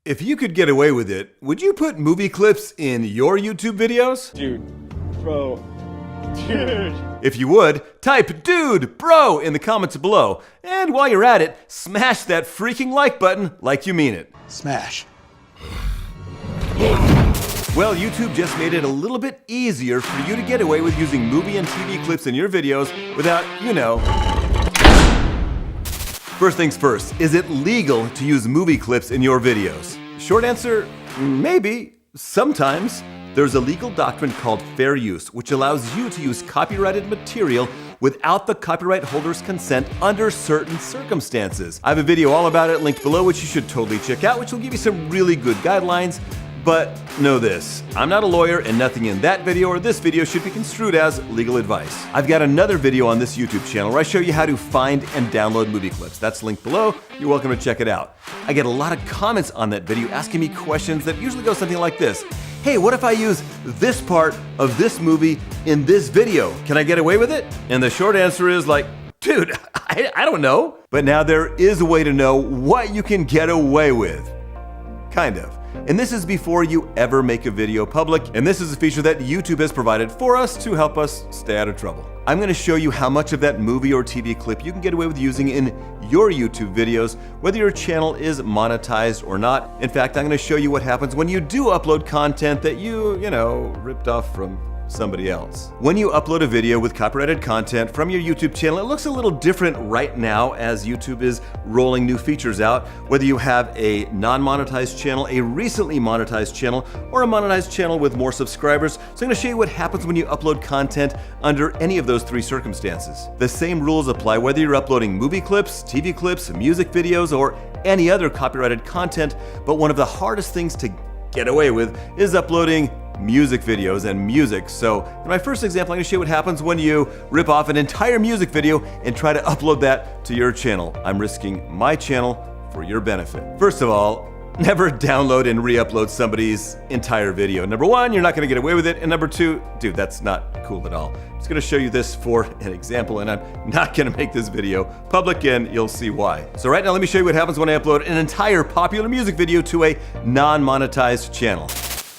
If you could get away with it, would you put movie clips in your YouTube videos? Dude. If you would, type "dude, bro" in the comments below. And while you're at it, smash that freaking like button like you mean it. Smash. Well, YouTube just made it a little bit easier for you to get away with using movie and TV clips in your videos without, First things first, is it legal to use movie clips in your videos? Short answer, maybe, sometimes. There's a legal doctrine called fair use, which allows you to use copyrighted material without the copyright holder's consent under certain circumstances. I have a video all about it linked below, which you should totally check out, which will give you some really good guidelines. But know this, I'm not a lawyer and nothing in that video or this video should be construed as legal advice. I've got another video on this YouTube channel where I show you how to find and download movie clips. That's linked below. You're welcome to check it out. I get a lot of comments on that video asking me questions that usually go something like this. Hey, what if I use this part of this movie in this video? Can I get away with it? And the short answer is dude, I don't know. But now there is a way to know what you can get away with. Kind of. And this is before you ever make a video public, and this is a feature that YouTube has provided for us to help us stay out of trouble. I'm going to show you how much of that movie or TV clip you can get away with using in your YouTube videos, whether your channel is monetized or not. In fact, I'm going to show you what happens when you do upload content that you ripped off from somebody else. When you upload a video with copyrighted content from your YouTube channel, it looks a little different right now as YouTube is rolling new features out. Whether you have a non-monetized channel, a recently monetized channel, or a monetized channel with more subscribers. So I'm going to show you what happens when you upload content under any of those three circumstances. The same rules apply whether you're uploading movie clips, TV clips, music videos, or any other copyrighted content, but one of the hardest things to get away with is uploading music videos and music. So in my first example, I'm going to show you what happens when you rip off an entire music video and try to upload that to your channel. I'm risking my channel for your benefit. First of all, never download and re-upload somebody's entire video. Number one, you're not going to get away with it. And number two, dude, that's not cool at all. I'm just going to show you this for an example, and I'm not going to make this video public, and you'll see why. So right now, let me show you what happens when I upload an entire popular music video to a non-monetized channel.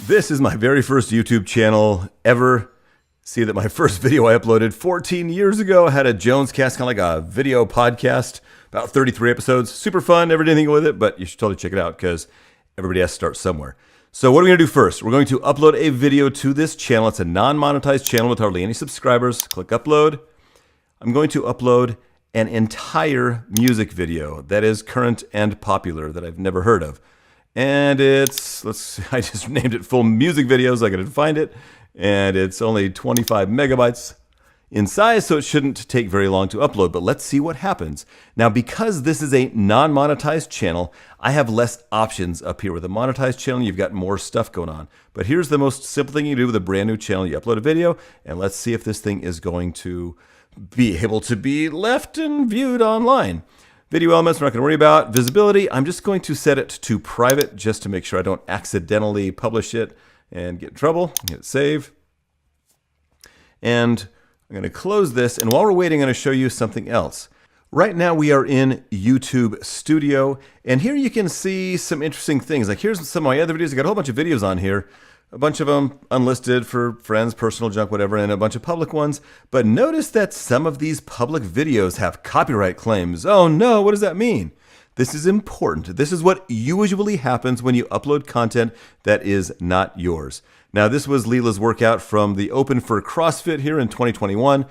This is my very first YouTube channel ever. See that my first video I uploaded 14 years ago had a Jones cast, kind of like a video podcast, about 33 episodes. Super fun, never did anything with it, but you should totally check it out because everybody has to start somewhere. So what are we going to do first? We're going to upload a video to this channel. It's a non-monetized channel with hardly any subscribers. Click upload. I'm going to upload an entire music video that is current and popular that I've never heard of. And it's, I just named it full music videos. I couldn't find it. And it's only 25 megabytes in size, so it shouldn't take very long to upload. But let's see what happens. Now, because this is a non-monetized channel, I have less options up here. With a monetized channel, you've got more stuff going on. But here's the most simple thing you do with a brand new channel. You upload a video, and let's see if this thing is going to be able to be left and viewed online. Video elements, we're not going to worry about. Visibility, I'm just going to set it to private just to make sure I don't accidentally publish it and get in trouble. Hit save. And I'm going to close this. And while we're waiting, I'm going to show you something else. Right now we are in YouTube Studio. And here you can see some interesting things. Like here's some of my other videos. I got a whole bunch of videos on here. A bunch of them unlisted for friends, personal junk, whatever, and a bunch of public ones. But notice that some of these public videos have copyright claims. Oh no, what does that mean? This is important. This is what usually happens when you upload content that is not yours. Now, this was Leela's workout from the Open for CrossFit here in 2021.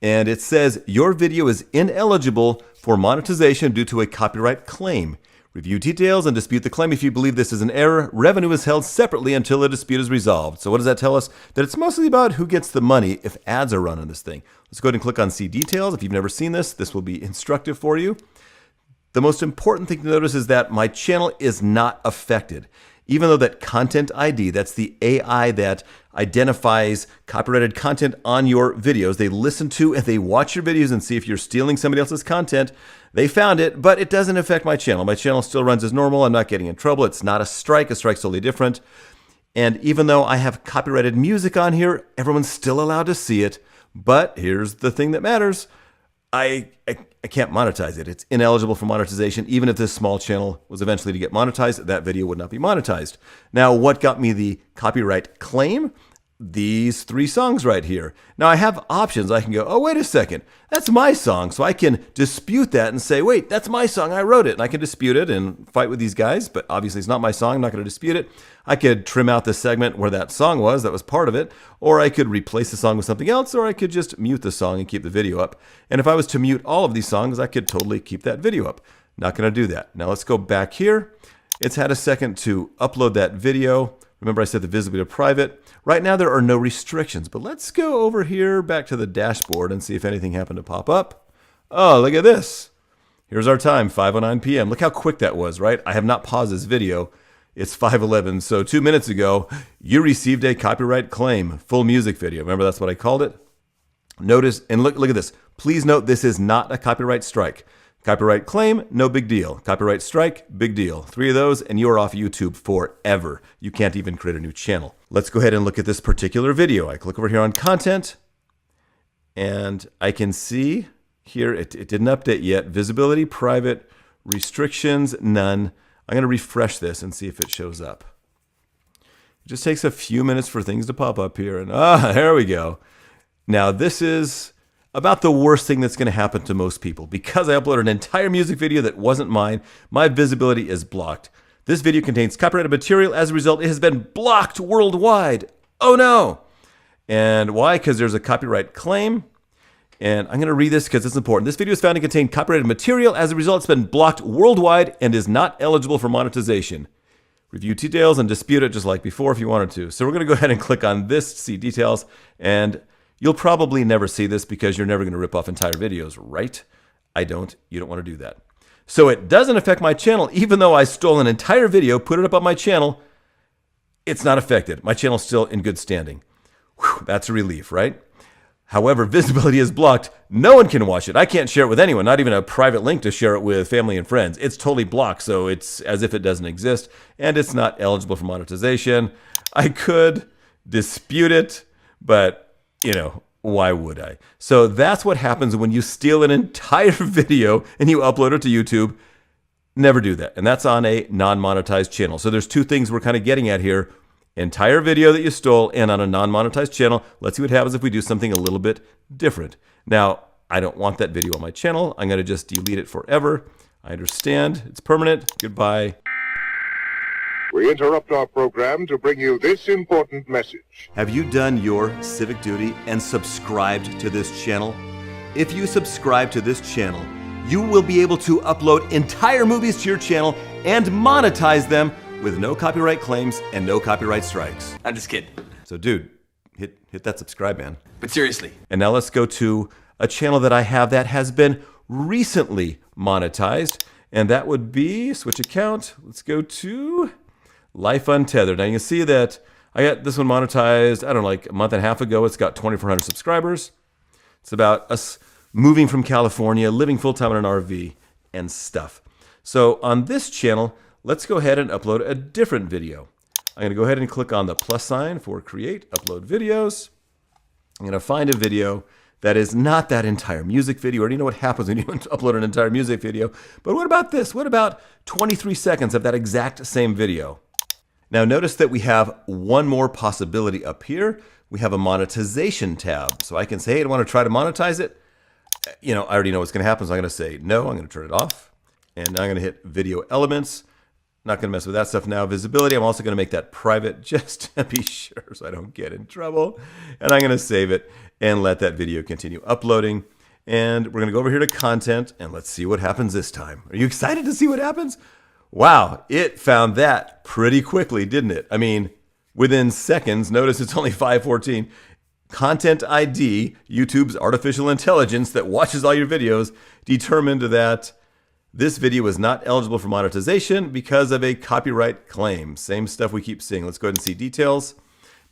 And it says, your video is ineligible for monetization due to a copyright claim. Review details and dispute the claim. If you believe this is an error, revenue is held separately until the dispute is resolved. So what does that tell us? That it's mostly about who gets the money if ads are run on this thing. Let's go ahead and click on See Details. If you've never seen this, this will be instructive for you. The most important thing to notice is that my channel is not affected. Even though that content ID, that's the AI that identifies copyrighted content on your videos, they listen to and they watch your videos and see if you're stealing somebody else's content. They found it, but it doesn't affect my channel. My channel still runs as normal. I'm not getting in trouble. It's not a strike. A strike's totally different. And even though I have copyrighted music on here, everyone's still allowed to see it. But here's the thing that matters. I can't monetize it. It's ineligible for monetization. Even if this small channel was eventually to get monetized, that video would not be monetized. Now, what got me the copyright claim? These 3 songs right here. Now I have options. I can go, oh, wait a second, that's my song. So I can dispute that and say, wait, that's my song, I wrote it. And I can dispute it and fight with these guys, but obviously it's not my song, I'm not going to dispute it. I could trim out the segment where that song was, that was part of it, or I could replace the song with something else, or I could just mute the song and keep the video up. And if I was to mute all of these songs, I could totally keep that video up. Not going to do that. Now let's go back here. It's had a second to upload that video. Remember I said the visibility to private. Right now there are no restrictions, but let's go over here back to the dashboard and see if anything happened to pop up. Oh, look at this. Here's our time, 5:09 p.m. Look how quick that was, right? I have not paused this video. It's 5:11, so 2 minutes ago, you received a copyright claim, full music video. Remember that's what I called it? Notice, and look at this. Please note this is not a copyright strike. Copyright claim, no big deal. Copyright strike, big deal. 3 of those and you are off YouTube forever. You can't even create a new channel. Let's go ahead and look at this particular video. I click over here on content and I can see here, it didn't update yet. Visibility, private, restrictions, none. I'm going to refresh this and see if it shows up. It just takes a few minutes for things to pop up here and there we go. Now this is about the worst thing that's going to happen to most people. Because I uploaded an entire music video that wasn't mine, my visibility is blocked. This video contains copyrighted material. As a result, it has been blocked worldwide. Oh no! And why? Because there's a copyright claim. And I'm going to read this because it's important. This video is found to contain copyrighted material. As a result, it's been blocked worldwide and is not eligible for monetization. Review details and dispute it just like before if you wanted to. So we're going to go ahead and click on this to see details. And you'll probably never see this because you're never going to rip off entire videos, right? You don't want to do that. So it doesn't affect my channel, even though I stole an entire video, put it up on my channel, it's not affected. My channel's still in good standing. Whew, that's a relief, right? However, visibility is blocked. No one can watch it. I can't share it with anyone, not even a private link to share it with family and friends. It's totally blocked, so it's as if it doesn't exist, and it's not eligible for monetization. I could dispute it, but why would I? So that's what happens when you steal an entire video and you upload it to YouTube. Never do that. And that's on a non-monetized channel. So there's 2 things we're kind of getting at here. Entire video that you stole and on a non-monetized channel. Let's see what happens if we do something a little bit different. Now, I don't want that video on my channel. I'm going to just delete it forever. I understand. It's permanent. Goodbye. We interrupt our program to bring you this important message. Have you done your civic duty and subscribed to this channel? If you subscribe to this channel, you will be able to upload entire movies to your channel and monetize them with no copyright claims and no copyright strikes. I'm just kidding. So dude, hit that subscribe, man. But seriously. And now let's go to a channel that I have that has been recently monetized, and that would be, switch account, let's go to Life Untethered. Now you can see that I got this one monetized, I don't know, like a month and a half ago. It's got 2,400 subscribers. It's about us moving from California, living full-time in an RV and stuff. So on this channel, let's go ahead and upload a different video. I'm going to go ahead and click on the plus sign for create, upload videos. I'm going to find a video that is not that entire music video. I already know what happens when you upload an entire music video. But what about this? What about 23 seconds of that exact same video? Now notice that we have one more possibility up here. We have a monetization tab. So I can say, hey, I want to try to monetize it. I already know what's going to happen. So I'm going to say no, I'm going to turn it off. And now I'm going to hit video elements. Not going to mess with that stuff now. Visibility, I'm also going to make that private just to be sure so I don't get in trouble. And I'm going to save it and let that video continue uploading. And we're going to go over here to content and let's see what happens this time. Are you excited to see what happens? Wow, it found that pretty quickly, didn't it? I mean, within seconds, notice it's only 5:14. Content ID, YouTube's artificial intelligence that watches all your videos, determined that this video is not eligible for monetization because of a copyright claim. Same stuff we keep seeing. Let's go ahead and see details.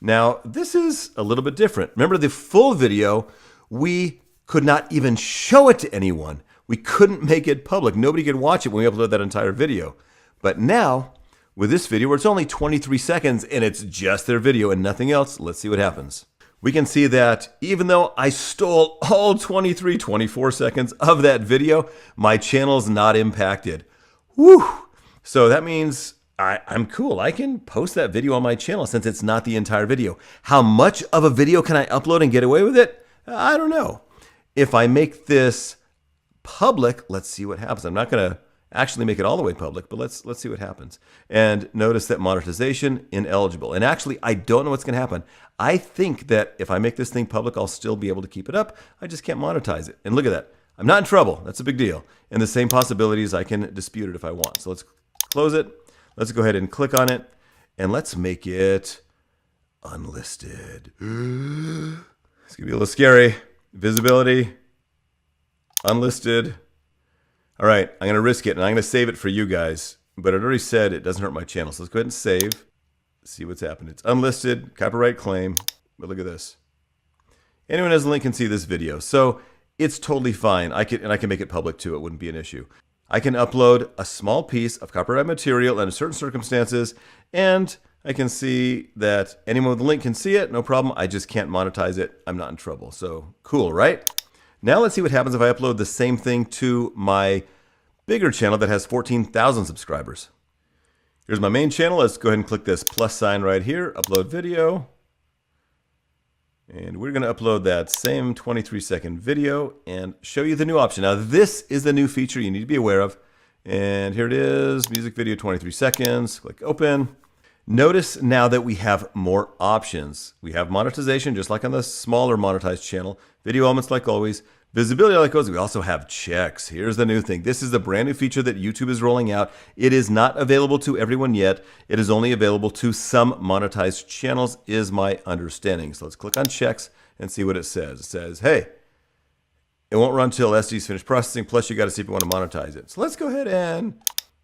Now, this is a little bit different. Remember the full video, we could not even show it to anyone. We couldn't make it public. Nobody could watch it when we upload that entire video. But now, with this video, where it's only 23 seconds and it's just their video and nothing else, let's see what happens. we can see that even though I stole all 24 seconds of that video, my channel's not impacted. Woo! So that means I'm cool. I can post that video on my channel since it's not the entire video. How much of a video can I upload and get away with it? I don't know. If I make this public, let's see what happens. I'm not going to actually make it all the way public, but let's see what happens. And notice that monetization, ineligible. And actually, I don't know what's going to happen. I think that if I make this thing public, I'll still be able to keep it up. I just can't monetize it. And look at that. I'm not in trouble. That's a big deal. And the same possibilities, I can dispute it if I want. So let's close it. Let's go ahead and click on it. And let's make it unlisted. It's going to be a little scary. Visibility, unlisted. All right, I'm going to risk it, and I'm going to save it for you guys. But it already said it doesn't hurt my channel. So let's go ahead and save. See what's happened. It's unlisted, copyright claim. But look at this. Anyone who has a link can see this video. So it's totally fine. I can make it public too. It wouldn't be an issue. I can upload a small piece of copyright material under certain circumstances, and I can see that anyone with a link can see it. No problem. I just can't monetize it. I'm not in trouble. So cool, right? Now let's see what happens if I upload the same thing to my bigger channel that has 14,000 subscribers. Here's my main channel. Let's go ahead and click this plus sign right here. Upload video. And we're going to upload that same 23-second video and show you the new option. Now, this is the new feature you need to be aware of. And here it is, music video 23 seconds. Click open. Notice now that we have more options. We have monetization, just like on the smaller monetized channel. Video elements, like always. Visibility, like always. We also have checks. Here's the new thing. This is the brand new feature that YouTube is rolling out. It is not available to everyone yet. It is only available to some monetized channels, is my understanding. So let's click on checks and see what it says. It says, hey, it won't run until SD's finished processing. Plus, you got to see if you want to monetize it. So let's go ahead and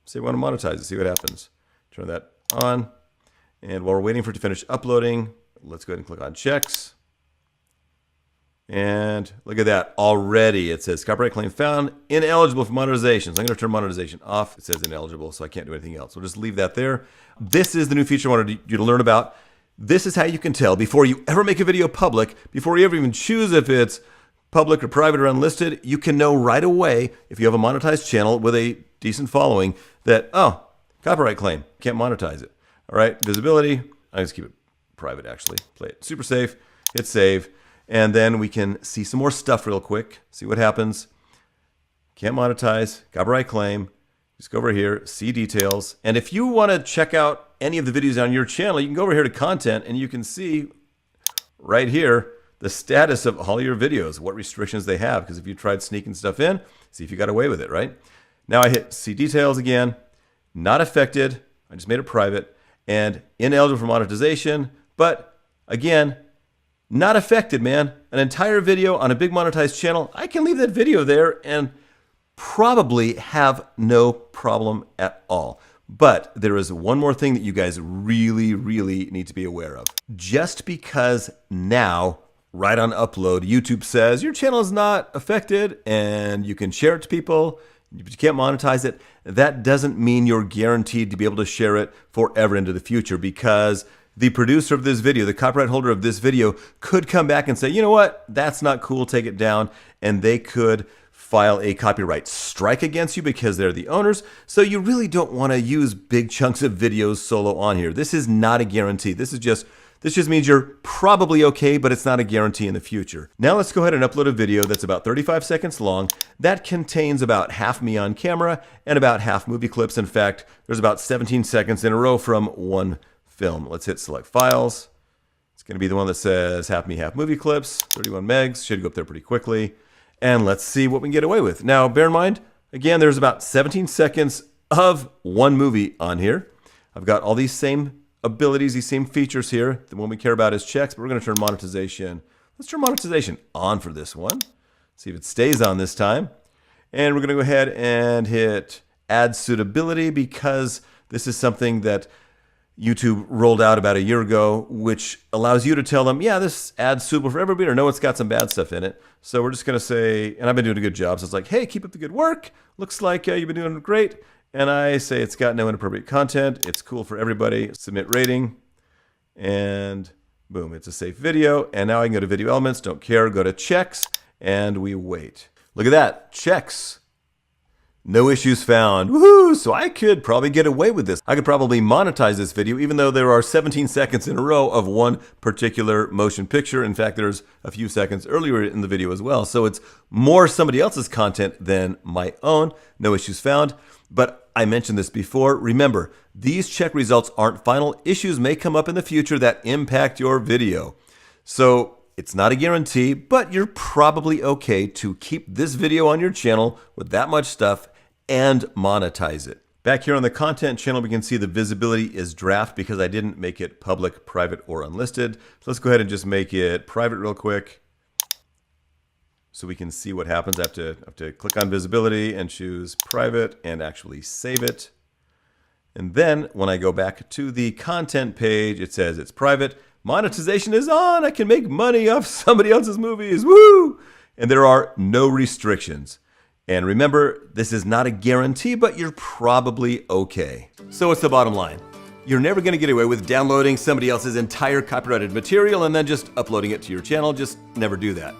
say we want to monetize it. See what happens. Turn that on. And while we're waiting for it to finish uploading, let's go ahead and click on checks. And look at that. Already it says copyright claim found, ineligible for monetization. So I'm going to turn monetization off. It says ineligible, so I can't do anything else. We'll just leave that there. This is the new feature I wanted you to learn about. This is how you can tell before you ever make a video public, before you ever even choose if it's public or private or unlisted, you can know right away if you have a monetized channel with a decent following that, oh, copyright claim, can't monetize it. All right, visibility, I just keep it private actually. Play it super safe, hit save. And then we can see some more stuff real quick. See what happens. Can't monetize, copyright claim. Just go over here, see details. And if you want to check out any of the videos on your channel, you can go over here to content and you can see right here the status of all your videos, what restrictions they have. Because if you tried sneaking stuff in, see if you got away with it, right? Now I hit see details again. Not affected. I just made it private. And ineligible for monetization. But again, not affected, man. An entire video on a big monetized channel, I can leave that video there and probably have no problem at all. But there is one more thing that you guys really, really need to be aware of. Just because now, right on upload, YouTube says your channel is not affected and you can share it to people, but you can't monetize it, that doesn't mean you're guaranteed to be able to share it forever into the future, because the producer of this video, the copyright holder of this video, could come back and say, you know what, that's not cool, take it down. And they could file a copyright strike against you because they're the owners. So you really don't want to use big chunks of videos solo on here. This is not a guarantee. This just means you're probably okay, but it's not a guarantee in the future. Now let's go ahead and upload a video that's about 35 seconds long. That contains about half me on camera and about half movie clips. In fact, there's about 17 seconds in a row from one film. Let's hit select files. It's going to be the one that says half me, half movie clips, 31 megs. Should go up there pretty quickly. And let's see what we can get away with. Now, bear in mind, again, there's about 17 seconds of one movie on here. I've got all these same abilities, these same features here. The one we care about is checks, but we're going to turn monetization. Let's turn monetization on for this one. See if it stays on this time. And we're going to go ahead and hit add suitability, because this is something that YouTube rolled out about a year ago, which allows you to tell them, yeah, this ad's suitable for everybody, or no, it's got some bad stuff in it. So we're just going to say, and I've been doing a good job, so it's like, hey, keep up the good work. Looks like you've been doing great. And I say it's got no inappropriate content. It's cool for everybody. Submit rating. And Boom, it's a safe video. And now I can go to video elements, don't care, go to checks, and we wait. Look at that, checks. No issues found. Woohoo! So I could probably get away with this. I could probably monetize this video even though there are 17 seconds in a row of one particular motion picture. In fact, there's a few seconds earlier in the video as well. So it's more somebody else's content than my own. No issues found. But I mentioned this before. Remember, these check results aren't final. Issues may come up in the future that impact your video. So it's not a guarantee, but you're probably okay to keep this video on your channel with that much stuff and monetize it. Back here on the content channel, we can see the visibility is draft because I didn't make it public, private, or unlisted. So let's go ahead and just make it private real quick so we can see what happens. I have to click on visibility and choose private and actually save it. And then when I go back to the content page, it says it's private. Monetization is on. I can make money off somebody else's movies. Woo! And there are no restrictions. And remember, this is not a guarantee, but you're probably okay. So what's the bottom line? You're never going to get away with downloading somebody else's entire copyrighted material and then just uploading it to your channel. Just never do that.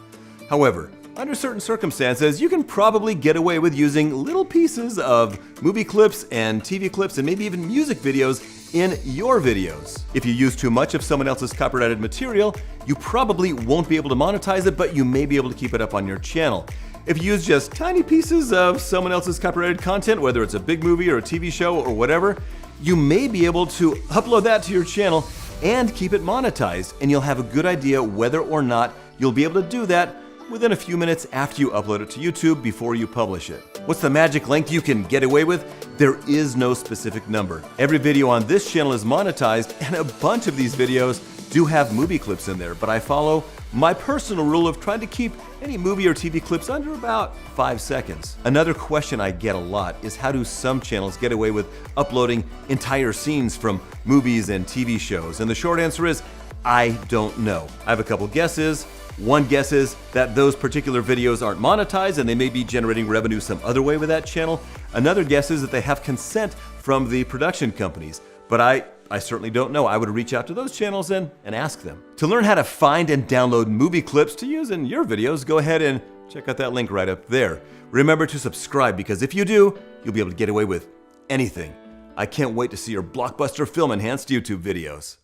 However, under certain circumstances, you can probably get away with using little pieces of movie clips and TV clips and maybe even music videos in your videos. If you use too much of someone else's copyrighted material, you probably won't be able to monetize it, but you may be able to keep it up on your channel. If you use just tiny pieces of someone else's copyrighted content, whether it's a big movie or a TV show or whatever, you may be able to upload that to your channel and keep it monetized, and you'll have a good idea whether or not you'll be able to do that within a few minutes after you upload it to YouTube before you publish it. What's the magic length you can get away with? There is no specific number. Every video on this channel is monetized, and a bunch of these videos do have movie clips in there, but I follow my personal rule of trying to keep any movie or TV clips under about 5 seconds. Another question I get a lot is how do some channels get away with uploading entire scenes from movies and TV shows? And the short answer is, I don't know. I have a couple guesses. One guess is that those particular videos aren't monetized and they may be generating revenue some other way with that channel. Another guess is that they have consent from the production companies, but I certainly don't know. I would reach out to those channels and ask them. To learn how to find and download movie clips to use in your videos, go ahead and check out that link right up there. Remember to subscribe because if you do, you'll be able to get away with anything. I can't wait to see your blockbuster film enhanced YouTube videos.